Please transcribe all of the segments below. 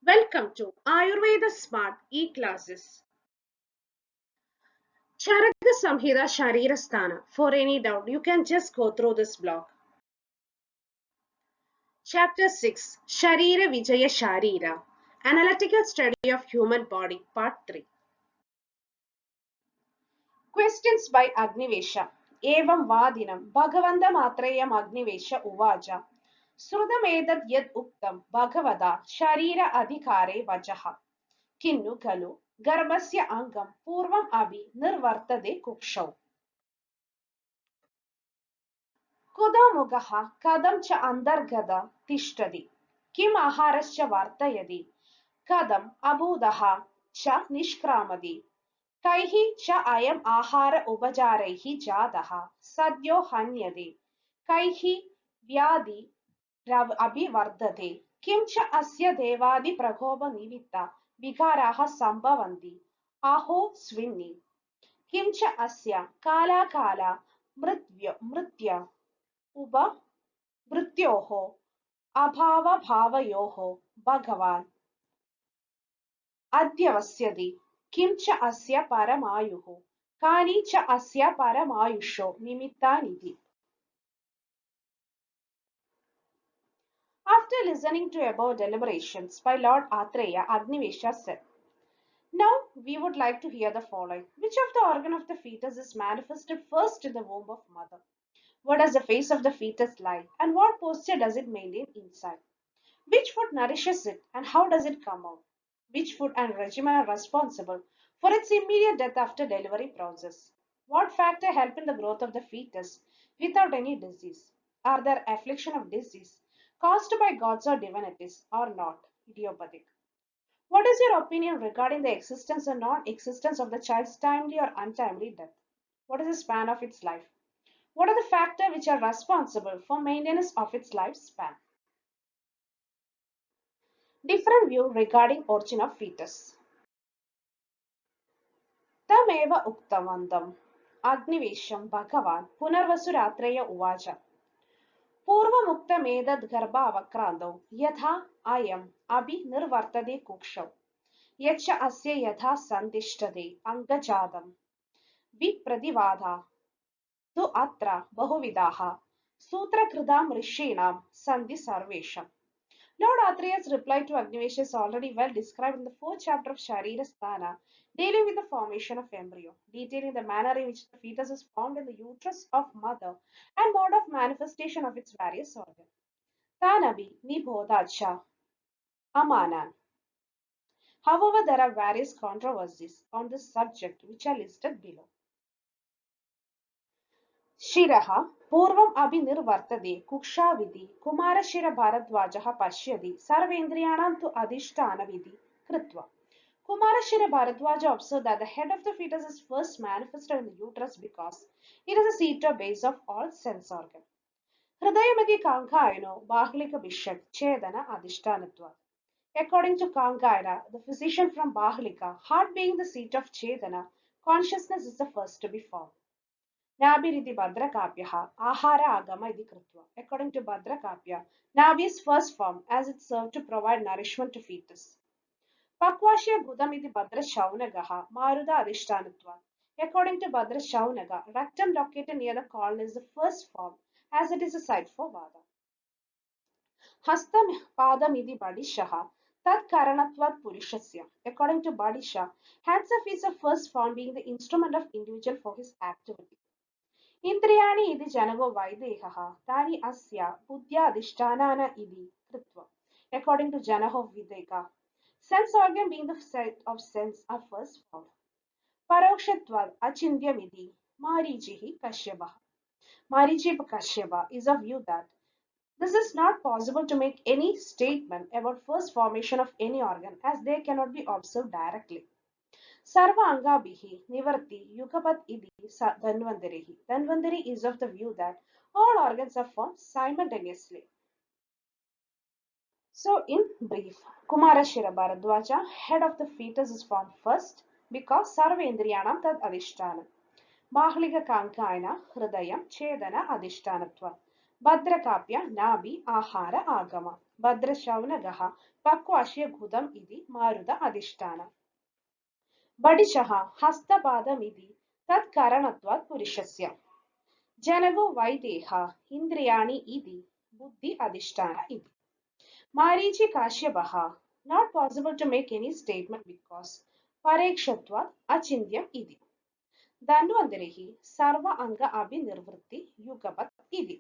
Welcome to Ayurveda Smart E-Classes. Charaka Samhita Sharirasthana. For any doubt, you can just go through this block. Chapter 6 Sharira Vijaya Sharira. Analytical Study of Human Body, Part 3. Questions by Agnivesha. Evam Vadinam Bhagavantam Atrayam Agnivesha Uvaja. Srudamedat Yad Uktam Bhagavada Sharira Adhikare Vajaha. Kinnu Kalu Garbhasya Angam Purvam Abhi Nirvartade Kukshau. कुतोमुखः कथं च अन्तर्गतः तिष्ठति किम् आहारश्च वर्तयति कथम् अभूतः च निष्क्रामति कैः च अयम् आहार उपचारैः जातः सद्यो हन्यते कैः व्याधि अभिवर्धते किं च अस्य देवादिप्रकोपनिमित्ता विकाराः सम्भवन्ति आहो स्विन्नि किं च अस्य कालाकाला मृत्य उपवृत्त्योः अभावभावयोः भगवान् अध्यवस्यति किं च अस्य परमायुः कानि च अस्य परमायुषो निमित्तानीति. After listening to above deliberations by Lord Atreya, Agnivesha said, "Now we would like to hear the following. Which of the organ of the fetus is manifested first in the womb of mother? What does the face of the fetus lie, and what posture does it maintain inside? Which food nourishes it, and how does it come out? Which food and regimen are responsible for its immediate death after delivery process? What factor help in the growth of the fetus without any disease? Are there affliction of disease caused by gods or divinities or not, idiopathic? What is your opinion regarding the existence or non-existence of the child's timely or untimely death? What is the span of its life? What are the factors which are responsible for maintenance of its lifespan?" Different view regarding origin of fetus. तमेव उक्तवन्तम् अग्निवेशं भगवान् पुनर्वसुरात्रेय उवाच पूर्वमुक्तमेतद् गर्भावक्रान्तौ यथा अयम् अपि निर्वर्तते कुक्षौ यच्च अस्य यथा सन्तिष्ठते अङ्गजातं विप्रतिवादा तु अत्र बहुविधाः सूत्रकृतां ऋषीणां सन्ति सर्वेषाम्. Lord Atreya's reply to Agnivesha is already well described in the fourth chapter of Sharirasthana, dealing with the formation of embryo, detailing the manner in which the fetus is formed in the uterus of mother and mode of manifestation of its various organs. Tanabi Nibodhacha Amanan. However, there are various controversies on this subject which are listed below. शिरः पूर्वम् अपि निर्वर्तते कुक्षाविधि कुमारशिरभारद्वाजः पश्यति सर्वेन्द्रियाणां तु अधिष्ठानविधि कृत्वा. Kumarashira Bharadwaja observed that the head of the fetus is first manifested in the uterus because it is the seat or base of all sense organs. Hridayamati Kankayano Bahlika Bishak Chedana Adhishtanatva. According to Kankayana, the physician from Bahlika, heart being the seat of Chedana, consciousness is the first to be formed. Nabiriti Bhadrakapyaha, Ahara Agama Iti Kritva. According to Bhadrakapya, Nabi is first formed as it served to provide nourishment to fetus. Pakvashya Budamiti Bhadra Shaunagaha, Maruda Adhishtanatva. According to Bhadra Shaunaga, rectum located near the colon is the first form as it is a site for Vada. Hastam Padamiti Badishaha, Tat Karanatvat Purishasya. According to Badisha, hands of is the first form being the instrument of individual for his activity. Indriyani idi janago vaidehaha, tani asya buddhyadishtanana idi kritva. According to Janaho Videka, sense organ being the set of sense are first formed. Parokshatvad achindya vidi, Marijihi Kashyapa. Marichi Kashyapa is of view that this is not possible to make any statement about first formation of any organ as they cannot be observed directly. Sarva Angabihi Nivarti Yugapat Idi Dhanvantarihi. Dhanvantari is of the view that all organs are formed simultaneously. So, in brief, Kumarashira Bharadwaja, head of the fetus, is formed first because Sarvendriyanam Tad Adhishtanam. Bahlika Kankayana Hridayam Chedana Adhishtanatva. भद्रकाप्य नाभि आहार आगम भद्रशौनगः पक्वाश्य घुदम् इति मारुत अधिष्ठानम् बडिशः हस्तपादमिति तत्करणत्वात् पुरुषस्य जनगो वैदेह इन्द्रियाणि इति बुद्धि अधिष्ठान इति Marichi काश्यपः not possible to make any statement because परेक्षत्वात् अचिन्त्यम् इति धन्वन्तरिः सर्व अंग अभिनिर्वृत्ति युगपत् इति.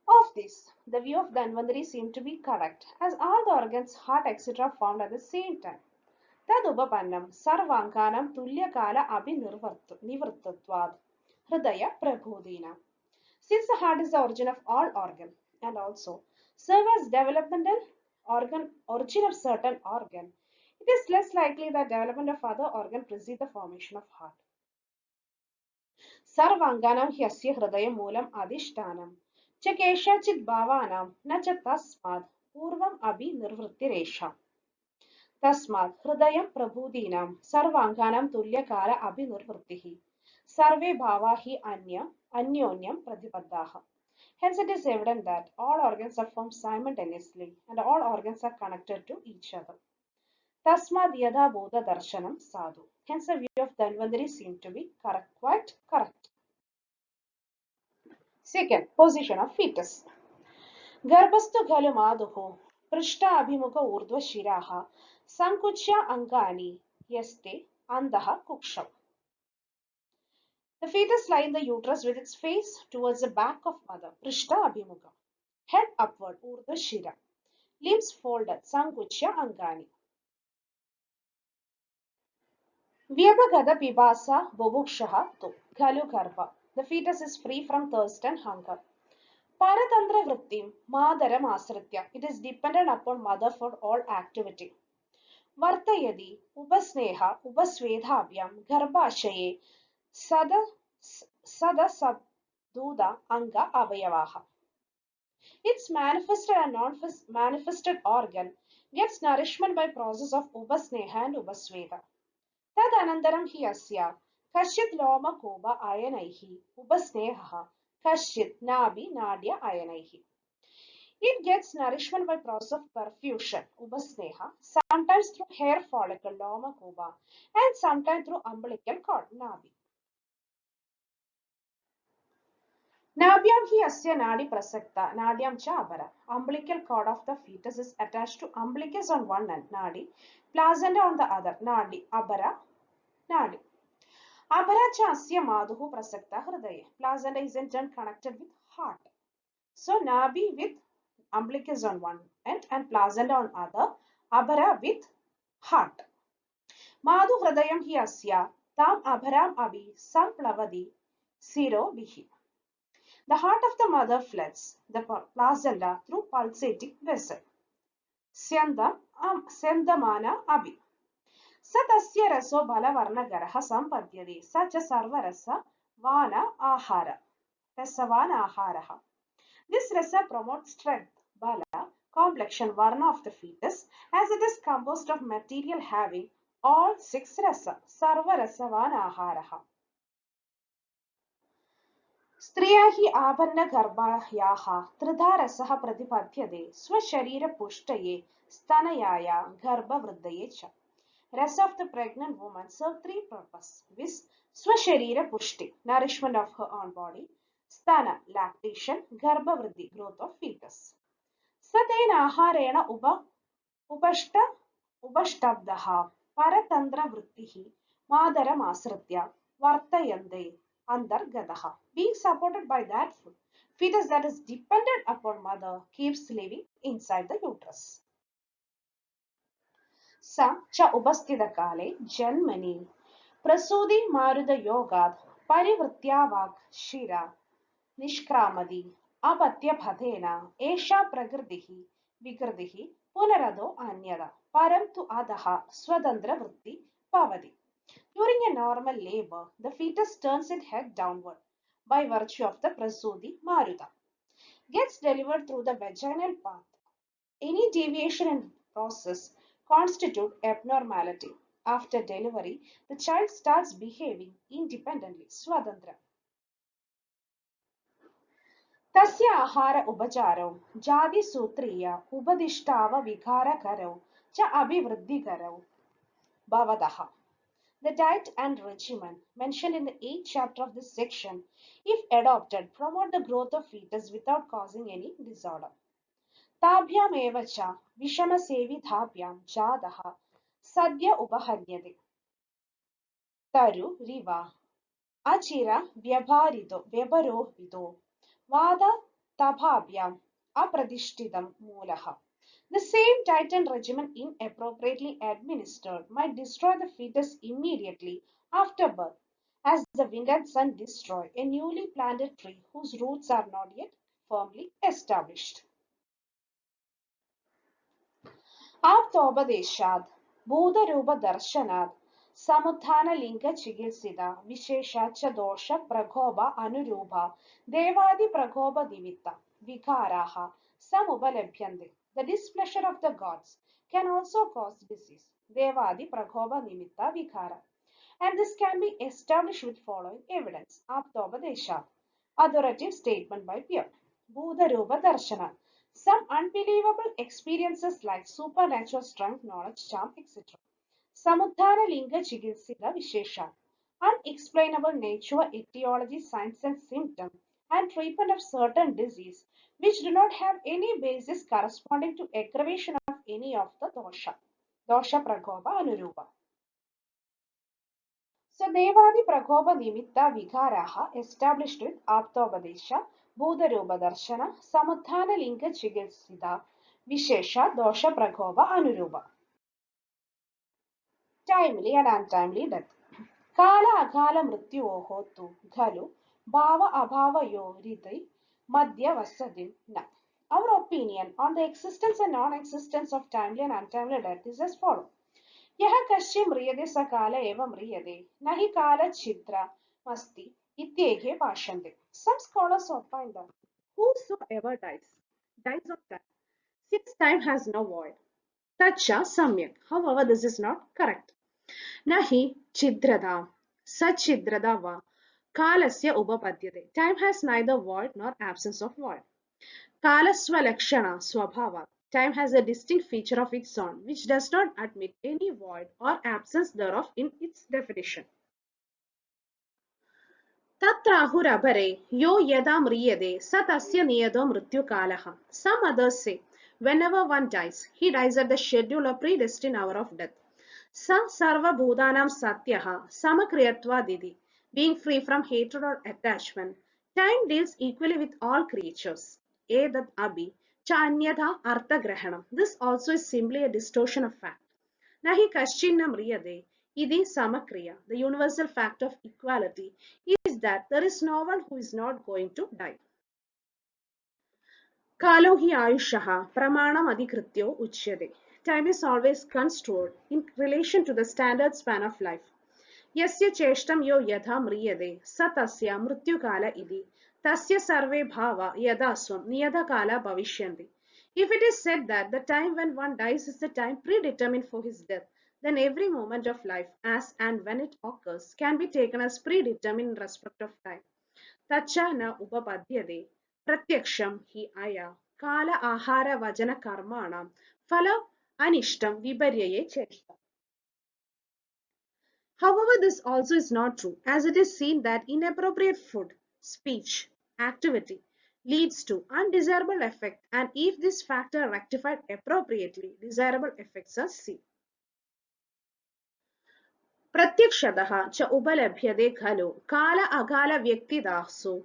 Of this, the view of Dhanvantari seemed to be correct, as all the organs, heart, etc. formed at the same time. Tad upapannam sarvanganam tulyakala abhinirvrittvatvad hridaya prabodhina. Since the heart is the origin of all organ and also serve as developmental origin of certain organ, it is less likely that development of other organ precedes the formation of heart. सर्वांगानां ह्यस्य हृदयं मूलम् अधिष्ठानं च केषाञ्चित् भावानां न च तस्मात् पूर्वम् अपि निर्वृत्तिरेषा. तस्मात् हृदयं प्रभूतीनां सर्वांगानां तुल्यकाल अभिनिर्वृत्तिः. सर्वे भावा हि अन्योन्यं प्रतिबद्धाः. Hence it is evident that all organs are formed simultaneously and all organs are connected to each other. Tasmad yada bodha darshanam sadhu. Hence the view of Dhanvantari seemed to be correct, quite correct. Second, position of fetus. Garbhastu khalu maduhu prishta abhimukha urdhva shiraha sankuchya angani yaste andaha kukshav. The fetus lies in the uterus with its face towards the back of mother, prishta abhimukha, head upward, urdhva shira, limbs folded, sankuchya angani. Vyadagada pibasa bubukshaha tu khalu garbha. The fetus is free from thirst and hunger. Paratantra vrittim madaram asritya. It is dependent upon mother for all activity. Vartayadi upasneha upasvedhabhyam garbhashaye sadasabduda anga avayavaha. Its manifested and non-manifested organ gets nourishment by process of upasneha and upasveda. तदनन्तरं हि अस्य कश्चित् लोमकूप अयनैः उपस्नेहः कश्चित् नाभि नाड्य अयनैः. It gets nourishment by process of perfusion upasneha, sometimes through hair follicle lomakupa and sometimes through umbilical cord nabi. Nabhyam hi asya nadi prasakta nadyam cha abara. Umbilical cord of the fetus is attached to umbilicus on one end nadi, placenta on the other nadi abara nadi. Abara cha asya maduhu prasakta hridaye. Placenta is in turn connected with heart. So nabi with umbilicus on one end and placenta on other, abara with heart. Madhu hridayam hi asya tam abharam abhi samplavadi siro bihi. The heart of the mother floods the placenta through pulsating vessel. Syandamana abhi. Satasya raso balavarnagaraha sampadyade. Such a sarvarasa vana ahara. Rasavana aharaha. This rasa promotes strength, bala, complexion, varna of the fetus, as it is composed of material having all six rasa. Sarva rasavana aharaha. स्त्रिया हि आभरणगर्भायाः त्रिधा रसः प्रतिपद्यते स्वशरीरपुष्टये स्तनयाय गर्भवृद्धये च. Rest of the pregnant woman serve three purposes, viz. Swasharira-pushti, nourishment of her own body, sthana, lactation, garbhavriddhi, growth of fetus. Satena aharena upashtabdaha paratantra vrittihi madaram asritya vartayande andargadaha. Being supported by that food, fetus that is dependent upon mother keeps living inside the uterus. सा च उपस्थितकाले जन्मनि प्रसूति मारुतयोगात् परिवृत्यावाक् शिरा निष्क्रामति अपत्यपथेन एषा प्रकृतिः विकृतिः पुनरदो अन्यदा परन्तु अधः स्वतन्त्रवृत्ति भवति. During a normal labor, the fetus turns its head downward by virtue of the prasuti maruta, gets delivered through the vaginal path. Any deviation in the process constitute abnormality. After delivery, the child starts behaving independently, swatantra. तस्य आहार उपचारौ जातिसूत्रीय उपदिष्टाव विकारकरौ च अभिवृद्धिकरौ भवतः. The diet and regimen mentioned in the 8th chapter of this section, if adopted, promote the growth of fetus without causing any disorder. ताभ्यामेव च विषमसेविताभ्यां जातः सद्य उपहन्यते. तरुरिव अचिर व्यवरोहितो वादतभाभ्याम् अप्रतिष्ठितं मूलः. The same diet and regimen inappropriately administered might destroy the fetus immediately after birth, as the wind and sun destroy a newly planted tree whose roots are not yet firmly established. आप्तोपदेशात् भूतरूपदर्शनात् समुत्थानलिङ्गचिकित्सिता विशेषा च दोष प्रकोप अनुरूपा देवादिप्रकोपनिमित्ता विकाराः समुपलभ्यन्ते. The displeasure of the gods can also cause disease. Devadi Prakopa Nimitta Vikara. And this can be established with following evidence. Aptopadeshat. Authoritative statement by Pierre. Bhudarupa Darshana. Some unbelievable experiences like supernatural strength, knowledge, charm, etc. Samuddhara Linga Chikitsita Vishesha. Unexplainable nature, etiology, signs and symptoms, and treatment of certain disease which do not have any basis corresponding to aggravation of any of the dosha. Dosha Prakopa Anurupa. So Devadi Prakopa Nimitta Vikaraha established with Aptopadesha, Bhudarupa Darshana, Samuddhana Linga Chikitsita, Vishesha, Dosha Prakopa Anurupa. Timely and untimely death. Kala Akala Mrityoho tu Khalu Bhava Abhava Yoriti Madhya Vasadim Na. Our opinion on the existence and non-existence of timely and untimely death is as follows. यः कस्य म्रियते स काल एव म्रियते न हि कालच्छिद्रमस्ति इत्येके भाष्यन्ते. Some scholars opine that whosoever dies of time, since time has no void. Tacha samyak. However, this is not correct. Nahi chidrada sachidrada va kalasya upapadyate. Time has neither void nor absence of void. Kalasva lakshana swabhava. Time has a distinct feature of its own, which does not admit any void or absence thereof in its definition. Tatrahurabhare yo yada mriyade sa tasya niyado mrityukalaha. Some others say, whenever one dies, he dies at the scheduled or predestined hour of death. Sa sarva bhutanam satyaha samakriyatva didi. Being free from hatred or attachment, time deals equally with all creatures. Edat abhi cha anyatha artha grahanam. This also is simply a distortion of fact. Nahi kaschinna mriyade idi samakriya. The universal fact of equality is that there is no one who is not going to die. Kalo hi ayushaha pramanam adhikrityo uchyate. Time is always construed in relation to the standard span of life. Yasya cheshtam yo yadha mriyade sa tasya mrityukala idi tasya sarve bhava yadaswam niyadakala bhavishyanti. If it is said that the time when one dies is the time predetermined for his death, then every moment of life, as and when it occurs, can be taken as predetermined in respect of time. Tacha na upapadyade pratyaksham hi aya kala ahara vajana karmanam phala anishtam viparyaye cheshtam. However, this also is not true, as it is seen that inappropriate food, speech, activity leads to undesirable effect, and if this factor rectified appropriately, desirable effects are seen. Pratyakshadaha cha upalabhyade khalo kala agala vyaktidasu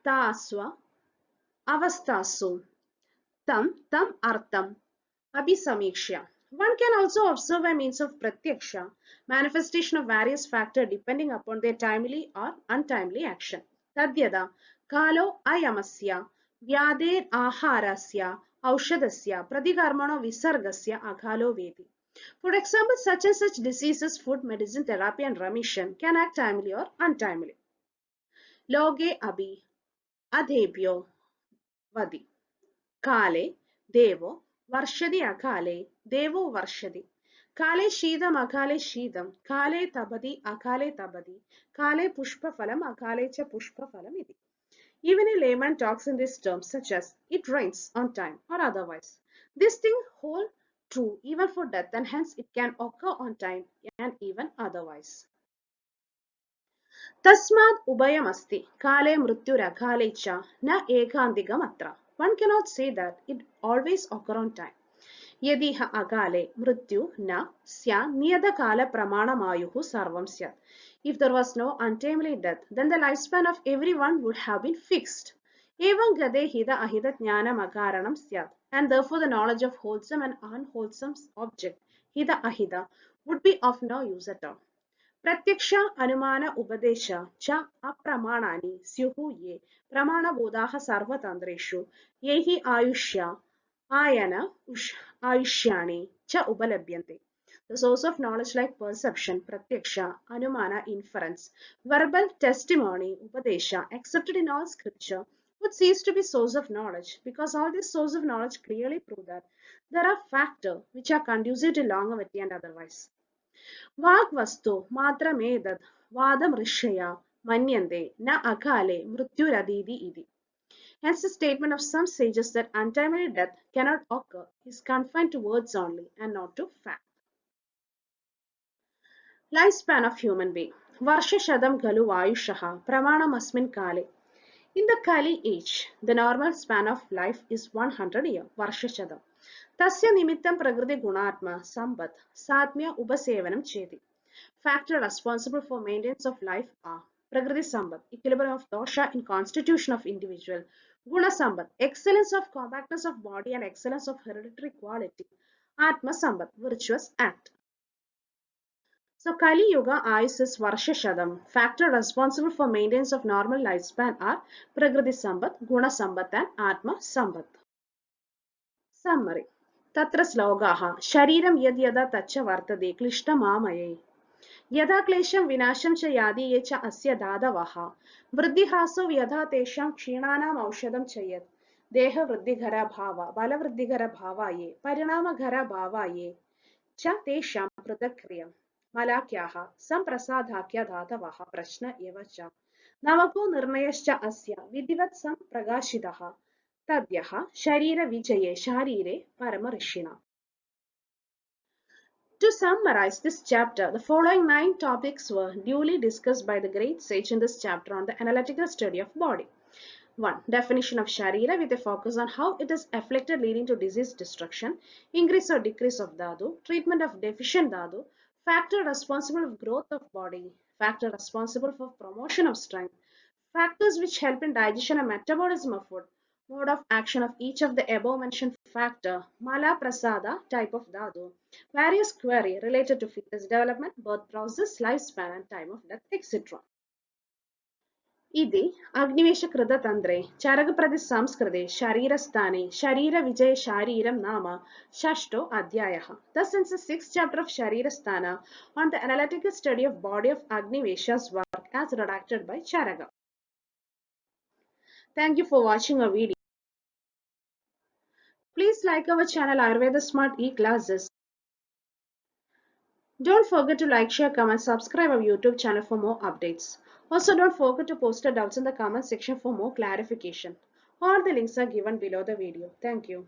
tasva avastasu tam artham abhisamikshya. One can also observe by means of pratyaksha, manifestation of various factors depending upon their timely or untimely action. Tadyada kalo ayamasya vyader aharasya aushadasya pradikarmano visargasya aghalo vedi. For example, such and such diseases, food, medicine, therapy and remission can act timely or untimely. Loge abhi adhebhyo vadi. Kale devo varshadi akale devo varshadi. Kale shidam akale shidam. Kale tabadi akale tabadi. Kale pushpa phalam akale cha pushpa phalam iti. Even a layman talks in these terms such as it rains on time or otherwise. This thing hold true even for death and hence it can occur on time and even otherwise. Tasmad Ubayamasti, Kale Mrutyuragale cha na ekandigamatra. One cannot say that it always occur on time. Yadi ha agale mrityu na sya niyadakala pramanamayuhu sarvam syat. If there was no untimely death, then the lifespan of everyone would have been fixed. Evam gade hida ahida jnana magaranam syat. And therefore the knowledge of wholesome and unwholesome object, hida ahida, would be of no use at all. प्रत्यक्ष अनुमान उपदेश च अप्रमाणानि स्युः ये प्रमाणबोधाः सर्वतन्त्रेषु ये हि आयुष्य ion आयुष्याणि च उपलभ्यन्ते. The source of knowledge like perception, pratyaksha, anumana, inference, verbal testimony, upadesha, accepted in all scripture, would cease to be source of knowledge because all these sources of knowledge clearly prove that there are factors which are conducive to longevity and otherwise. वाग्वस्तु मात्रमेतद् वादमृषया मन्यन्ते न अकाले मृत्युरदीति इति. Hence the statement of some sages that untimely death cannot occur is confined to words only and not to fact. Lifespan of human being. Varsha Shadam Galu Ayushaha Pramanam Asmin Kale. In the Kali age, the normal span of life is 100 years, Varsha Shadam. Tasya Nimittam Prakriti Gunatma Sambat Satmya Upasevanam Chedi. Factors responsible for maintenance of life are Prakriti Sambat, equilibrium of dosha in constitution of individual, Guna Sambat, excellence of compactness of body and excellence of hereditary quality, Atma Sambat, virtuous act. So Kali Yuga Ayus is Varsha Shadam. Factors responsible for maintenance of normal lifespan are Prakriti Sambat, Guna Sambat and Atma Sambat. Summary. Tatra slogaha Shariram yad yada tacha vartade klishta mamaye. यदा क्लेशं विनाशं च यादि ये च अस्य दादवः वृद्धिहासो यथा तेषां क्षीणानाम् औषधं च यत् देहवृद्धिघरभाव बलवृद्धिघरभावाये परिणामघरभावाये च तेषां पृथक्क्रियं मलाख्याः सम्प्रसादाख्य धातवः प्रश्न एव च नवको निर्णयश्च अस्य विधिवत् सम्प्रकाशितः तद्यः शरीरविजये शारीरे परमऋषिणा. To summarize this chapter, the following 9 topics were duly discussed by the great sage in this chapter on the analytical study of body. 1. Definition of Sharira with a focus on how it is afflicted leading to disease destruction, increase or decrease of Dhatu, treatment of deficient Dhatu, factor responsible for growth of body, factor responsible for promotion of strength, factors which help in digestion and metabolism of food, mode of action of each of the above mentioned factor, Mala Prasada type of Dhatu, various query related to fetus development, birth process, lifespan and time of death, etc. इति अग्निवेशकृततन्त्रे चरकप्रतिसंस्कृते शरीरस्थाने शरीरविजये शारीरं नाम षष्ठो अध्यायः. Thus ends the 6th chapter of Sharirasthana on the analytical study of body of Agnivesha's work as redacted by Charaka. Thank you for watching our video. Please like our channel Ayurveda Smart E-Classes. Don't forget to like, share, comment, subscribe our YouTube channel for more updates. Also, don't forget to post your doubts in the comment section for more clarification. All the links are given below the video. Thank you.